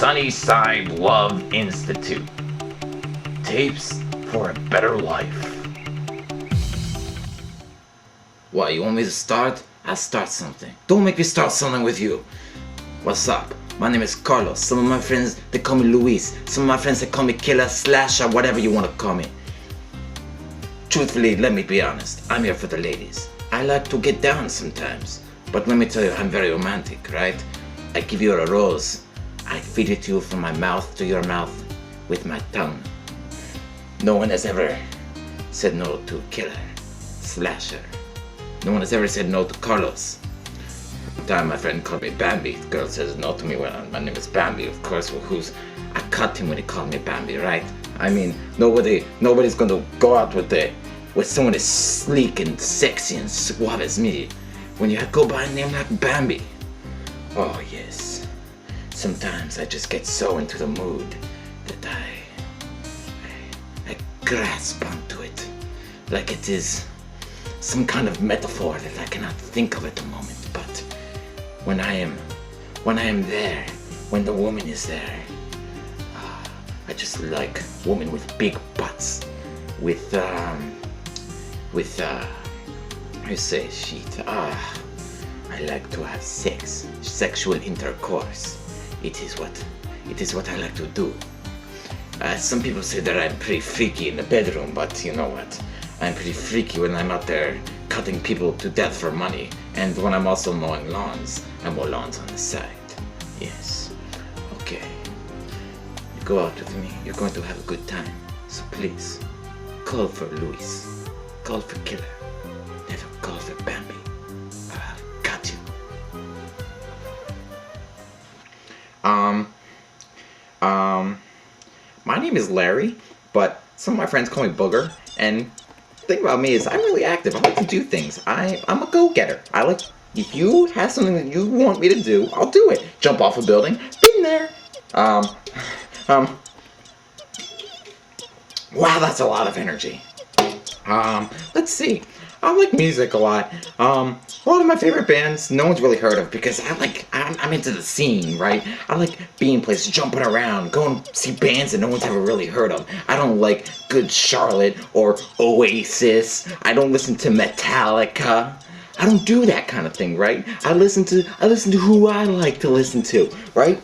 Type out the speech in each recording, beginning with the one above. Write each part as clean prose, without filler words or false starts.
SunnySide Love Institute. Tapes for a better life. What, you want me to start? I'll start something. Don't make me start something with you. What's up? My name is Carlos. Some of my friends, they call me Luis. Some of my friends, they call me Killer, Slasher, whatever you want to call me. Truthfully, let me be honest. I'm here for the ladies. I like to get down sometimes. But let me tell you, I'm very romantic, right? I give you a rose. I feed it to you from my mouth to your mouth with my tongue. No one has ever said no to Killer, Slasher. No one has ever said no to Carlos. One time my friend called me Bambi. The girl says no to me when my name is Bambi. Of course, well, I cut him when he called me Bambi, right? I mean, nobody's gonna go out with someone as sleek and sexy and suave as me when you go by a name like Bambi. Oh yes. Sometimes I just get so into the mood that I grasp onto it like it is some kind of metaphor that I cannot think of at the moment. But when I am there, when the woman is there, I just like women with big butts, with I say shit. I like to have sexual intercourse. It is what I like to do. Some people say that I'm pretty freaky in the bedroom, but you know what? I'm pretty freaky when I'm out there cutting people to death for money, and when I'm also mowing lawns. I mow lawns on the side. Yes. Okay. You go out with me, you're going to have a good time. So please, call for Luis. Call for Killer. Never call for Bambi, or I'll cut you. My name is Larry, but some of my friends call me Booger, and the thing about me is I'm really active. I like to do things. I'm a go-getter. If you have something that you want me to do, I'll do it. Jump off a building, been there. Wow, that's a lot of energy. Let's see. I like music a lot. A lot of my favorite bands, no one's really heard of because I'm into the scene, right? I like being places, jumping around, going to see bands that no one's ever really heard of. I don't like Good Charlotte or Oasis. I don't listen to Metallica. I don't do that kind of thing, right? I listen to who I like to listen to, right?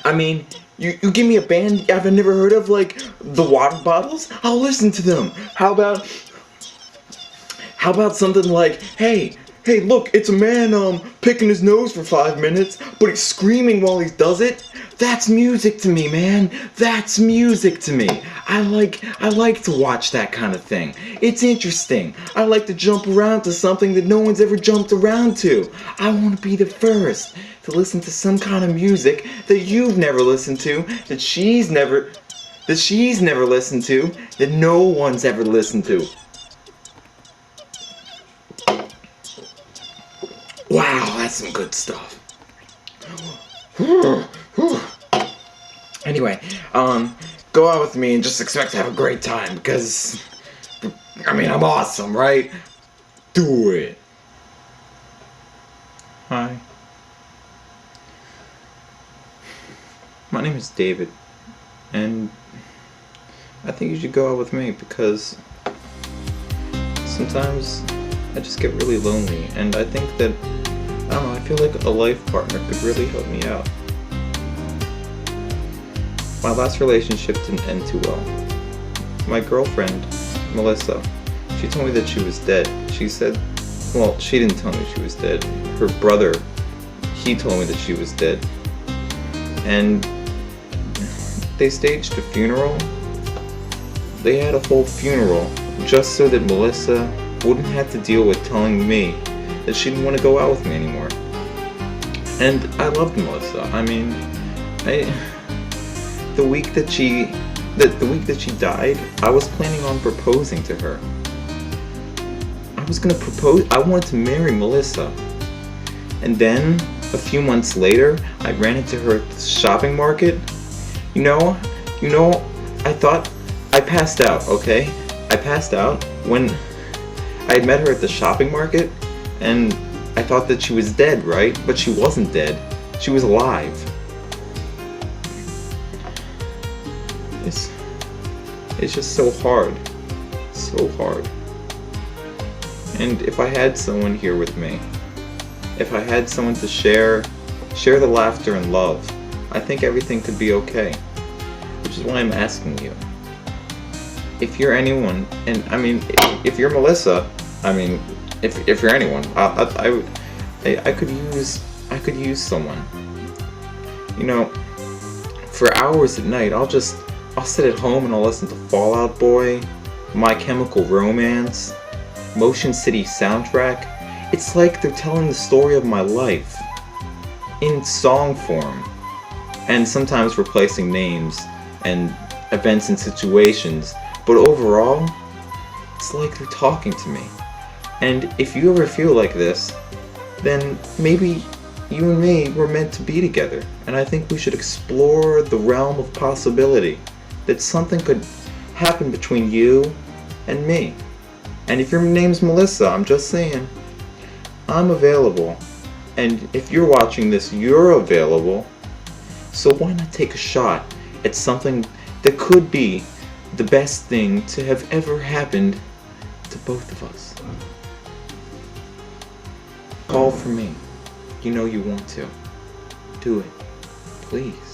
I mean, you give me a band I've never heard of, like the Water Bottles, I'll listen to them. How about something like, hey, look, it's a man picking his nose for 5 minutes, but he's screaming while he does it? That's music to me, man. That's music to me. I like to watch that kind of thing. It's interesting. I like to jump around to something that no one's ever jumped around to. I want to be the first to listen to some kind of music that you've never listened to, that she's never listened to, that no one's ever listened to. Wow, that's some good stuff. Anyway, go out with me and just expect to have a great time because, I mean, I'm awesome, right? Do it. Hi. My name is David, and I think you should go out with me because sometimes I just get really lonely, and I think that, I don't know, I feel like a life partner could really help me out. My last relationship didn't end too well. My girlfriend, Melissa, she told me that she was dead. She said, well, she didn't tell me she was dead. Her brother, he told me that she was dead. And they staged a funeral. They had a whole funeral just so that Melissa wouldn't have to deal with telling me that she didn't want to go out with me anymore. And I loved Melissa. I mean, the week that she died, I was planning on proposing to her. I was gonna propose. I wanted to marry Melissa. And then a few months later, I ran into her at the shopping market. You know, I thought I passed out, okay? I passed out when I had met her at the shopping market, and I thought that she was dead, right? But she wasn't dead. She was alive. it's just so hard. So hard. And if I had someone here with me, if I had someone to share the laughter and love, I think everything could be okay. Which is why I'm asking you. If you're anyone, and I mean, if you're Melissa, I mean, if you're anyone, I could use someone. You know, for hours at night, I'll sit at home and I'll listen to Fall Out Boy, My Chemical Romance, Motion City soundtrack. It's like they're telling the story of my life in song form, and sometimes replacing names and events and situations, but overall, it's like they're talking to me. And if you ever feel like this, then maybe you and me were meant to be together, and I think we should explore the realm of possibility that something could happen between you and me. And if your name's Melissa, I'm just saying, I'm available. And if you're watching this, you're available. So why not take a shot at something that could be the best thing to have ever happened to both of us? Call for me. You know you want to. Do it. Please.